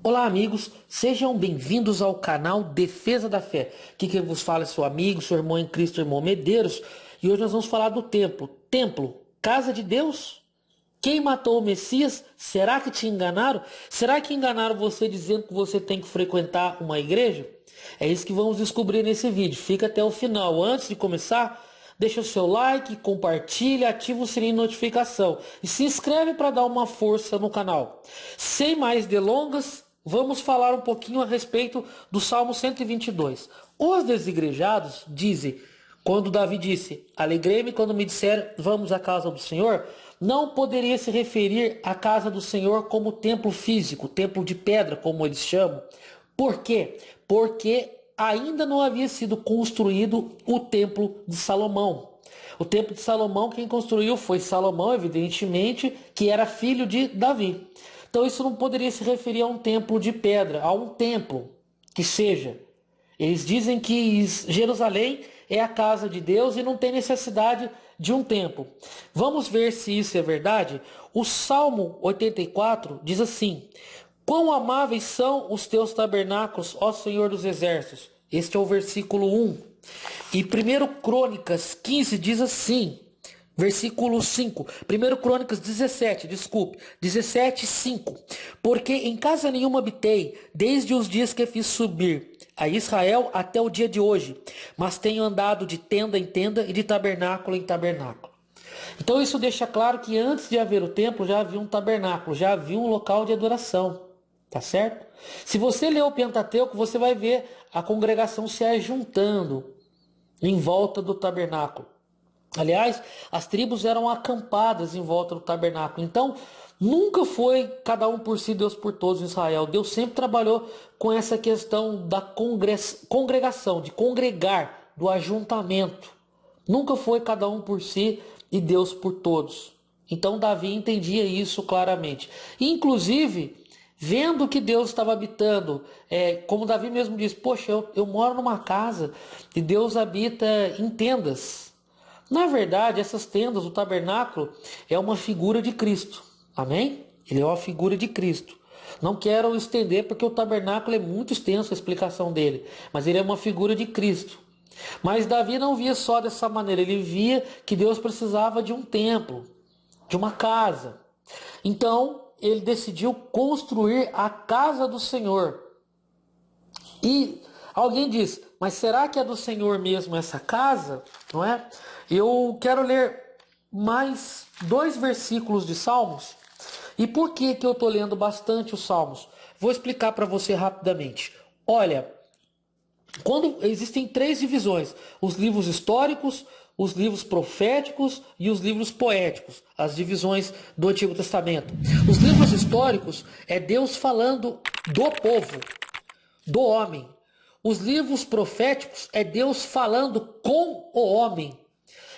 Olá amigos, sejam bem-vindos ao canal Defesa da Fé. Aqui quem vos fala é seu amigo, seu irmão em Cristo, irmão Medeiros. E hoje nós vamos falar do templo. Templo, casa de Deus? Quem matou o Messias? Será que te enganaram? Será que enganaram você dizendo que você tem que frequentar uma igreja? É isso que vamos descobrir nesse vídeo. Fica até o final. Antes de começar, deixa o seu like, compartilha, ativa o sininho de notificação e se inscreve para dar uma força no canal. Sem mais delongas, vamos falar um pouquinho a respeito do Salmo 122. Os desigrejados dizem, quando Davi disse, alegrei-me quando me disseram, vamos à casa do Senhor, não poderia se referir à casa do Senhor como templo físico, templo de pedra, como eles chamam. Por quê? Porque ainda não havia sido construído o templo de Salomão. O templo de Salomão, quem construiu foi Salomão, evidentemente, que era filho de Davi. Então isso não poderia se referir a um templo de pedra, a um templo que seja. Eles dizem que Jerusalém é a casa de Deus e não tem necessidade de um templo. Vamos ver se isso é verdade? O Salmo 84 diz assim: quão amáveis são os teus tabernáculos, ó Senhor dos exércitos. Este é o versículo 1. E 1 Crônicas 15 diz assim, versículo 5. 1 Crônicas 17, 5. Porque em casa nenhuma habitei, desde os dias que fiz subir a Israel até o dia de hoje, mas tenho andado de tenda em tenda e de tabernáculo em tabernáculo. Então isso deixa claro que antes de haver o templo já havia um tabernáculo, já havia um local de adoração. Tá certo? Se você ler o Pentateuco, você vai ver a congregação se ajuntando em volta do tabernáculo. Aliás, as tribos eram acampadas em volta do tabernáculo. Então, nunca foi cada um por si, Deus por todos em Israel. Deus sempre trabalhou com essa questão da congregação, de congregar, do ajuntamento. Nunca foi cada um por si e Deus por todos. Então, Davi entendia isso claramente. Inclusive, vendo que Deus estava habitando, como Davi mesmo diz, poxa, eu moro numa casa e Deus habita em tendas. Na verdade, essas tendas, o tabernáculo, é uma figura de Cristo. Amém? Ele é uma figura de Cristo. Não quero estender porque o tabernáculo é muito extenso a explicação dele, mas ele é uma figura de Cristo. Mas Davi não via só dessa maneira, ele via que Deus precisava de um templo, de uma casa. Então, ele decidiu construir a casa do Senhor. E alguém diz, mas será que é do Senhor mesmo essa casa? Não é? Eu quero ler mais 2 versículos de Salmos. E por que eu estou lendo bastante os Salmos? Vou explicar para você rapidamente. Olha, quando existem 3 divisões, os livros históricos, os livros proféticos e os livros poéticos, as divisões do Antigo Testamento. Os livros históricos é Deus falando do povo, do homem. Os livros proféticos é Deus falando com o homem.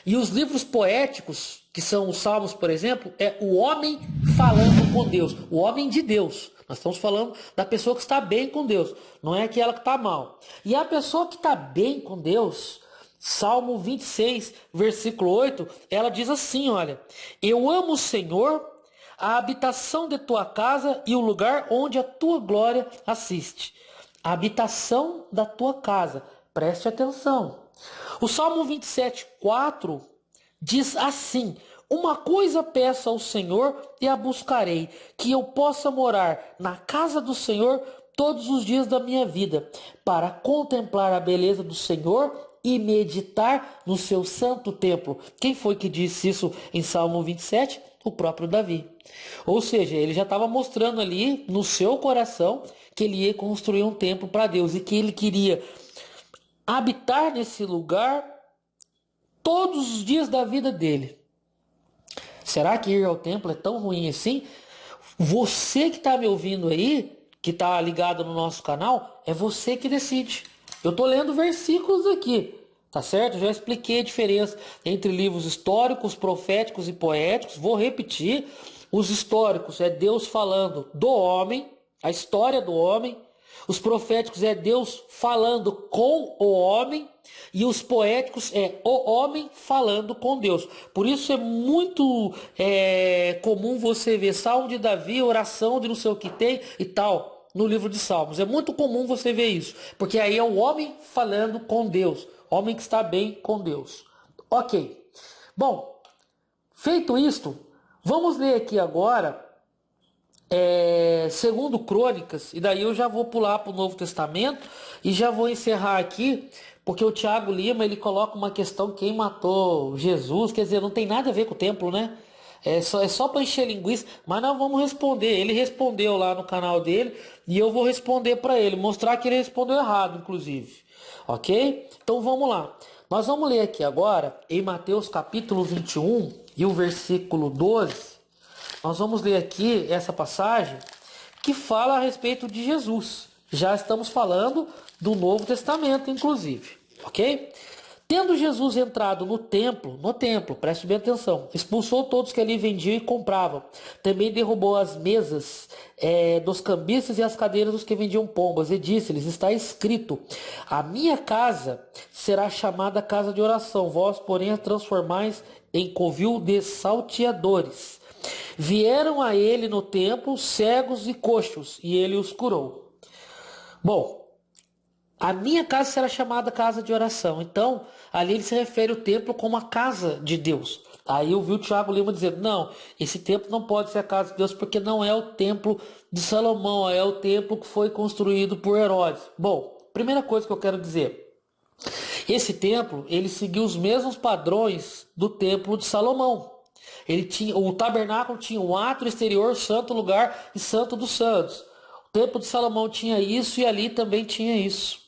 E os livros poéticos, que são os Salmos, por exemplo, é o homem falando com Deus, o homem de Deus. Nós estamos falando da pessoa que está bem com Deus, não é aquela que está mal. E a pessoa que está bem com Deus, Salmo 26, versículo 8, ela diz assim, olha, eu amo o Senhor, a habitação de tua casa e o lugar onde a tua glória assiste. A habitação da tua casa, preste atenção. O Salmo 27, 4 diz assim, uma coisa peço ao Senhor e a buscarei, que eu possa morar na casa do Senhor todos os dias da minha vida, para contemplar a beleza do Senhor e meditar no seu santo templo. Quem foi que disse isso em Salmo 27? O próprio Davi. Ou seja, ele já estava mostrando ali no seu coração que ele ia construir um templo para Deus e que ele queria habitar nesse lugar todos os dias da vida dele. Será que ir ao templo é tão ruim assim? Você que está me ouvindo aí, que está ligado no nosso canal, é você que decide. Eu estou lendo versículos aqui, tá certo? Já expliquei a diferença entre livros históricos, proféticos e poéticos. Vou repetir. Os históricos é Deus falando do homem, a história do homem. Os proféticos é Deus falando com o homem. E os poéticos é o homem falando com Deus. Por isso é muito comum você ver Salmo de Davi, oração de não sei o que tem e tal. no livro de Salmos. É muito comum você ver isso, porque aí é o homem falando com Deus, homem que está bem com Deus. Ok. Bom, feito isto, vamos ler aqui agora segundo Crônicas, e daí eu já vou pular para o Novo Testamento e já vou encerrar aqui, porque o Tiago Lima ele coloca uma questão: quem matou Jesus? Quer dizer, não tem nada a ver com o templo, né? É só para encher linguiça, mas nós vamos responder. Ele respondeu lá no canal dele e eu vou responder para ele, mostrar que ele respondeu errado, inclusive. Ok? Então vamos lá. Nós vamos ler aqui agora em Mateus capítulo 21 e o versículo 12. Nós vamos ler aqui essa passagem que fala a respeito de Jesus. Já estamos falando do Novo Testamento, inclusive, ok? Tendo Jesus entrado no templo, preste bem atenção, expulsou todos que ali vendiam e compravam. Também derrubou as mesas dos cambistas e as cadeiras dos que vendiam pombas. E disse-lhes: está escrito, a minha casa será chamada casa de oração, vós, porém, a transformais em covil de salteadores. Vieram a ele no templo cegos e coxos, e ele os curou. Bom, a minha casa será chamada casa de oração. Então, ali ele se refere ao templo como a casa de Deus. Aí eu vi o Tiago Lima dizendo: não, esse templo não pode ser a casa de Deus, porque não é o templo de Salomão, é o templo que foi construído por Herodes. Bom, primeira coisa que eu quero dizer: esse templo, ele seguiu os mesmos padrões do templo de Salomão. O tabernáculo tinha um átrio exterior, santo lugar e santo dos santos. O templo de Salomão tinha isso e ali também tinha isso.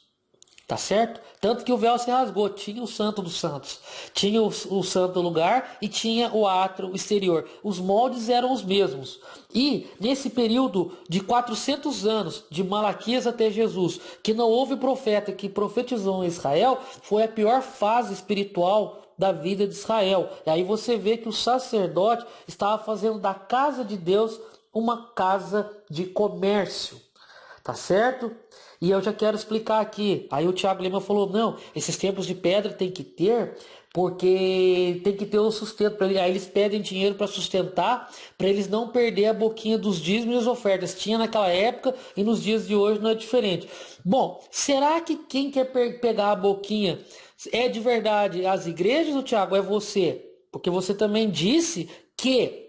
Tá certo? Tanto que o véu se rasgou. Tinha o santo dos santos, tinha o santo lugar e tinha o átrio exterior. Os moldes eram os mesmos. E nesse período de 400 anos, de Malaquias até Jesus, que não houve profeta que profetizou em Israel, foi a pior fase espiritual da vida de Israel. E aí você vê que o sacerdote estava fazendo da casa de Deus uma casa de comércio. Tá certo? E eu já quero explicar aqui. Aí o Tiago Lima falou: não, esses templos de pedra tem que ter, porque tem que ter o sustento para eles. Aí eles pedem dinheiro para sustentar, para eles não perder a boquinha dos dízimos e as ofertas. Tinha naquela época e nos dias de hoje não é diferente. Bom, será que quem quer pegar a boquinha é de verdade as igrejas, ou Tiago, é você? Porque você também disse que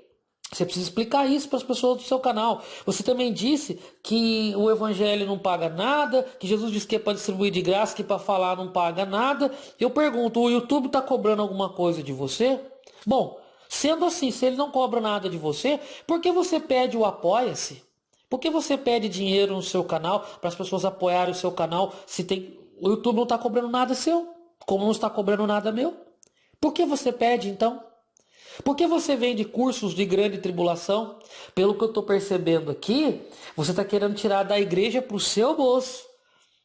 você precisa explicar isso para as pessoas do seu canal. Você também disse que o evangelho não paga nada, que Jesus disse que é para distribuir de graça, que para falar não paga nada. Eu pergunto, o YouTube está cobrando alguma coisa de você? Bom, sendo assim, se ele não cobra nada de você, por que você pede o apoia-se? Por que você pede dinheiro no seu canal para as pessoas apoiarem o seu canal se o YouTube não está cobrando nada seu? Como não está cobrando nada meu? Por que você pede então? Por que você vende cursos de grande tribulação? Pelo que eu estou percebendo aqui, você está querendo tirar da igreja para o seu bolso.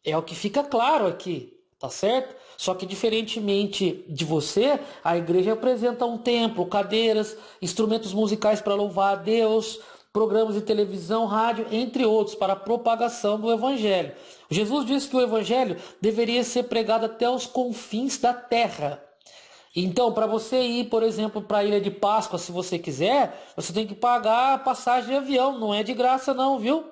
É o que fica claro aqui, tá certo? Só que diferentemente de você, a igreja apresenta um templo, cadeiras, instrumentos musicais para louvar a Deus, programas de televisão, rádio, entre outros, para a propagação do evangelho. Jesus disse que o evangelho deveria ser pregado até os confins da terra. Então, para você ir, por exemplo, para a Ilha de Páscoa, se você quiser, você tem que pagar a passagem de avião. Não é de graça não, viu?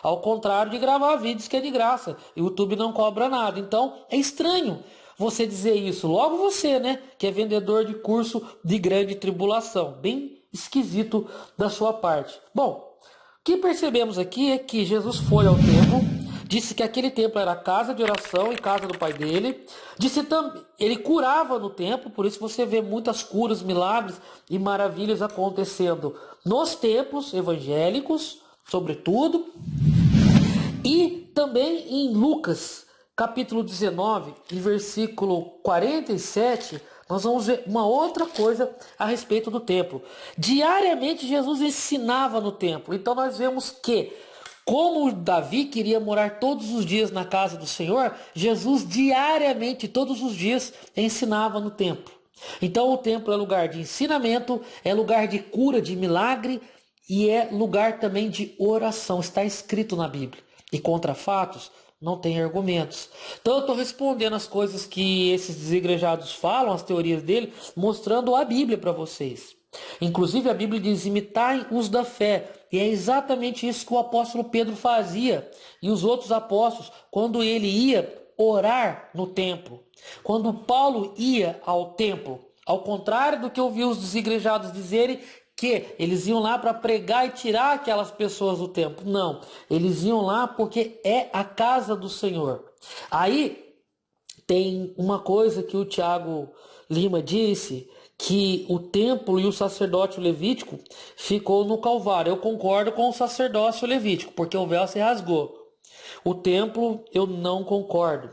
Ao contrário de gravar vídeos que é de graça. O YouTube não cobra nada. Então, é estranho você dizer isso. Logo você, né? Que é vendedor de curso de grande tribulação. Bem esquisito da sua parte. Bom, o que percebemos aqui é que Jesus foi ao templo, disse que aquele templo era casa de oração e casa do pai dele. Disse também, ele curava no templo, por isso você vê muitas curas, milagres e maravilhas acontecendo nos templos evangélicos, sobretudo. E também em Lucas, capítulo 19, em versículo 47, nós vamos ver uma outra coisa a respeito do templo. Diariamente Jesus ensinava no templo. Então nós vemos que, como Davi queria morar todos os dias na casa do Senhor, Jesus diariamente, todos os dias, ensinava no templo. Então o templo é lugar de ensinamento, é lugar de cura, de milagre e é lugar também de oração. Está escrito na Bíblia. E contra fatos não tem argumentos. Então eu estou respondendo as coisas que esses desigrejados falam, as teorias dele, mostrando a Bíblia para vocês. Inclusive a Bíblia diz: imitai os da fé E é exatamente isso que o apóstolo Pedro fazia e os outros apóstolos quando ele ia orar no templo. Quando Paulo ia ao templo, ao contrário do que eu vi os desigrejados dizerem, que eles iam lá para pregar e tirar aquelas pessoas do templo. Não, eles iam lá porque é a casa do Senhor. Aí tem uma coisa que o Tiago Lima disse, que o templo e o sacerdócio levítico ficou no Calvário. Eu concordo com o sacerdócio levítico, porque o véu se rasgou. O templo eu não concordo.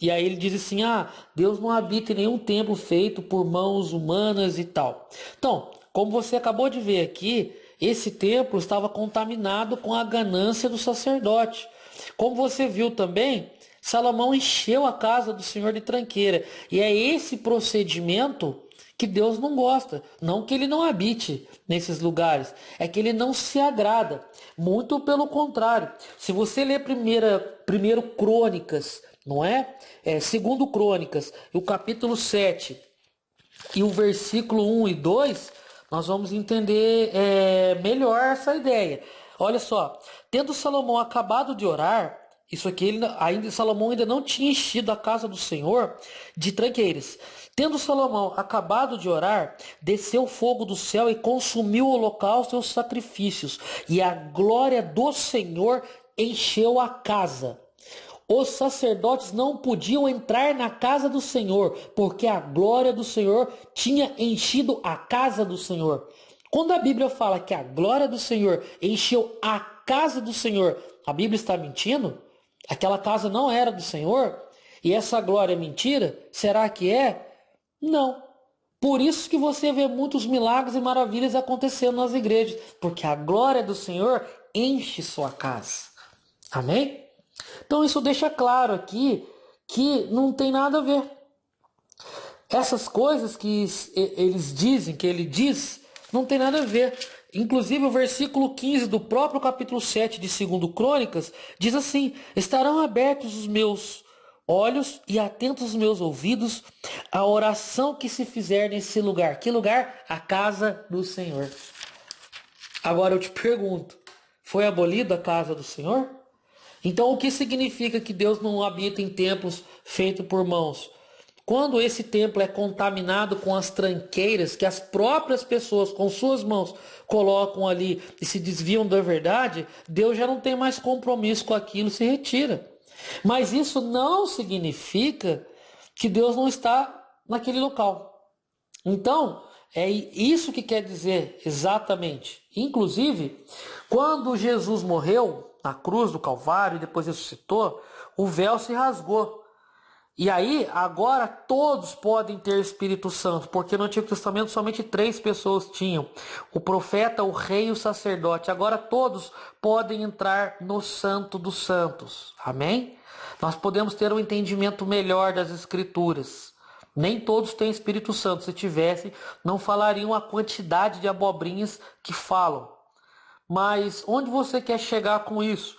E aí ele diz assim, Deus não habita em nenhum templo feito por mãos humanas e tal. Então, como você acabou de ver aqui, esse templo estava contaminado com a ganância do sacerdote. Como você viu também, Salomão encheu a casa do Senhor de tranqueira. E é esse procedimento que Deus não gosta. Não que ele não habite nesses lugares, é que ele não se agrada. Muito pelo contrário. Se você ler primeiro Crônicas, não é? Segundo Crônicas, o capítulo 7 e o versículo 1 e 2, nós vamos entender melhor essa ideia. Olha só, tendo Salomão acabado de orar, isso aqui Salomão ainda não tinha enchido a casa do Senhor de tranqueiras. Tendo Salomão acabado de orar, desceu fogo do céu e consumiu o holocausto e os sacrifícios, e a glória do Senhor encheu a casa. Os sacerdotes não podiam entrar na casa do Senhor, porque a glória do Senhor tinha enchido a casa do Senhor. Quando a Bíblia fala que a glória do Senhor encheu a casa do Senhor, a Bíblia está mentindo? Aquela casa não era do Senhor? E essa glória é mentira? Será que é? Não. Por isso que você vê muitos milagres e maravilhas acontecendo nas igrejas, porque a glória do Senhor enche sua casa. Amém? Então isso deixa claro aqui que não tem nada a ver. Essas coisas que eles dizem, que ele diz, não tem nada a ver. Inclusive o versículo 15 do próprio capítulo 7 de 2 Crônicas diz assim: estarão abertos os meus olhos e atentos os meus ouvidos à oração que se fizer nesse lugar. Que lugar? A casa do Senhor. Agora eu te pergunto, foi abolida a casa do Senhor? Então o que significa que Deus não habita em templos feitos por mãos? Quando esse templo é contaminado com as tranqueiras que as próprias pessoas com suas mãos colocam ali e se desviam da verdade, Deus já não tem mais compromisso com aquilo e se retira. Mas isso não significa que Deus não está naquele local. Então, é isso que quer dizer exatamente. Inclusive, quando Jesus morreu na cruz do Calvário e depois ressuscitou, o véu se rasgou. E aí, agora todos podem ter Espírito Santo, porque no Antigo Testamento somente 3 pessoas tinham: o profeta, o rei e o sacerdote. Agora todos podem entrar no Santo dos Santos. Amém? Nós podemos ter um entendimento melhor das Escrituras. Nem todos têm Espírito Santo. Se tivessem, não falariam a quantidade de abobrinhas que falam. Mas onde você quer chegar com isso,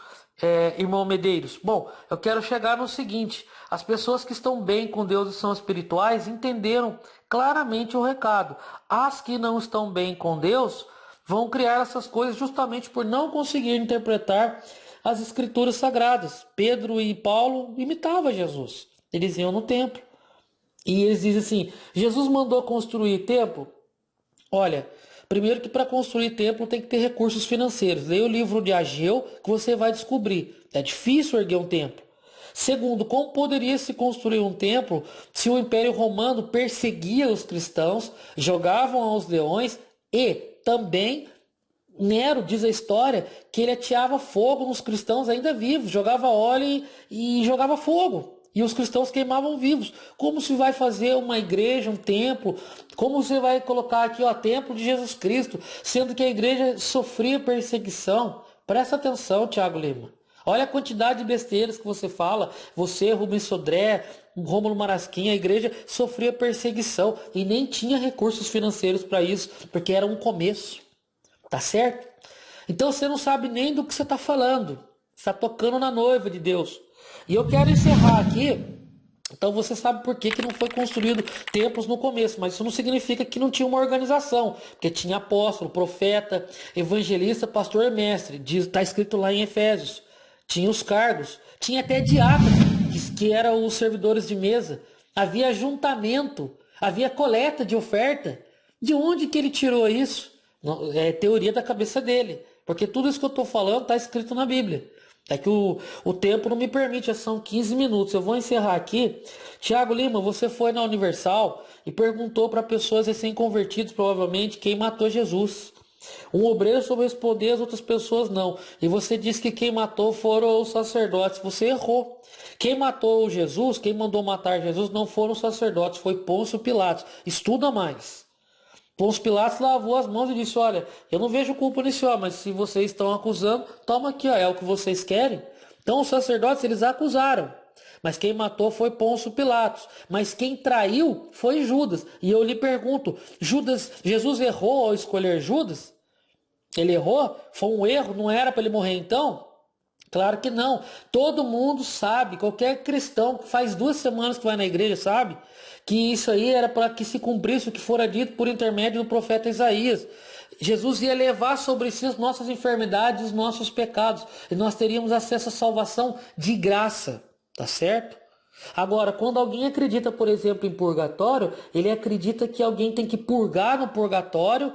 irmão Medeiros? Bom, eu quero chegar no seguinte: as pessoas que estão bem com Deus e são espirituais entenderam claramente o recado. As que não estão bem com Deus vão criar essas coisas justamente por não conseguir interpretar as escrituras sagradas. Pedro e Paulo imitavam Jesus. Eles iam no templo. E eles dizem assim: Jesus mandou construir templo? Olha, primeiro que para construir templo tem que ter recursos financeiros. Leia o livro de Ageu que você vai descobrir. É difícil erguer um templo. Segundo, como poderia se construir um templo se o Império Romano perseguia os cristãos, jogavam aos leões e também Nero, diz a história, que ele ateava fogo nos cristãos ainda vivos, jogava óleo e jogava fogo. E os cristãos queimavam vivos. Como se vai fazer uma igreja, um templo? Como você vai colocar aqui, templo de Jesus Cristo, sendo que a igreja sofria perseguição? Presta atenção, Tiago Lima. Olha a quantidade de besteiras que você fala. Você, Rubens Sodré, Rômulo Marasquim, a igreja sofria perseguição e nem tinha recursos financeiros para isso, porque era um começo. Tá certo? Então você não sabe nem do que você está falando. Você está tocando na noiva de Deus. E eu quero encerrar aqui Então você sabe por que não foi construído templos no começo, mas isso não significa que não tinha uma organização, porque tinha apóstolo, profeta, evangelista, pastor e mestre, está escrito lá em Efésios. Tinha os cargos, tinha até diácono, que eram os servidores de mesa, havia ajuntamento, havia coleta de oferta. De onde que ele tirou isso? É teoria da cabeça dele, porque tudo isso que eu estou falando está escrito na Bíblia. É que o tempo não me permite, já são 15 minutos. Eu vou encerrar aqui. Tiago Lima, você foi na Universal e perguntou para pessoas recém-convertidas, provavelmente, quem matou Jesus. Um obreiro soube responder, as outras pessoas não. E você disse que quem matou foram os sacerdotes. Você errou. Quem matou Jesus, quem mandou matar Jesus, não foram os sacerdotes, foi Pôncio Pilatos. Estuda mais. Pôncio Pilatos lavou as mãos e disse: olha, eu não vejo culpa nisso, mas se vocês estão acusando, toma aqui, ó, é o que vocês querem. Então os sacerdotes, eles acusaram. Mas quem matou foi Pôncio Pilatos. Mas quem traiu foi Judas. E eu lhe pergunto, Jesus errou ao escolher Judas? Ele errou? Foi um erro? Não era para ele morrer então? Claro que não. Todo mundo sabe, qualquer cristão que faz 2 semanas que vai na igreja sabe que isso aí era para que se cumprisse o que fora dito por intermédio do profeta Isaías. Jesus ia levar sobre si as nossas enfermidades e os nossos pecados. E nós teríamos acesso à salvação de graça. Tá certo? Agora, quando alguém acredita, por exemplo, em purgatório, ele acredita que alguém tem que purgar no purgatório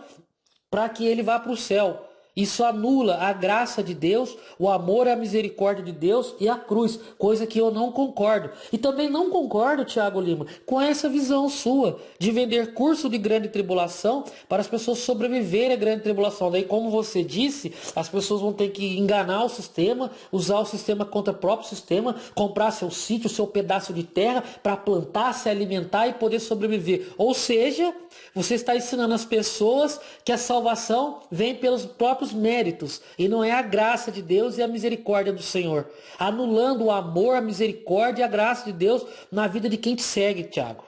para que ele vá para o céu. Isso anula a graça de Deus, o amor e a misericórdia de Deus e a cruz, coisa que eu não concordo. E também não concordo, Tiago Lima, com essa visão sua de vender curso de grande tribulação para as pessoas sobreviverem à grande tribulação. Daí, como você disse, as pessoas vão ter que enganar o sistema, usar o sistema contra o próprio sistema, comprar seu sítio, seu pedaço de terra para plantar, se alimentar e poder sobreviver. Ou seja, você está ensinando as pessoas que a salvação vem pelos próprios méritos e não é a graça de Deus e a misericórdia do Senhor. Anulando o amor, a misericórdia e a graça de Deus na vida de quem te segue, Tiago.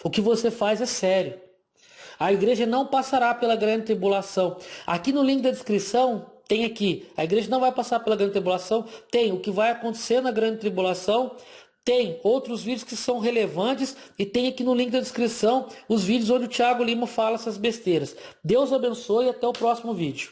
O que você faz é sério. A igreja não passará pela grande tribulação. Aqui no link da descrição tem aqui. A igreja não vai passar pela grande tribulação. Tem o que vai acontecer na grande tribulação. Tem outros vídeos que são relevantes e tem aqui no link da descrição os vídeos onde o Tiago Lima fala essas besteiras. Deus abençoe e até o próximo vídeo.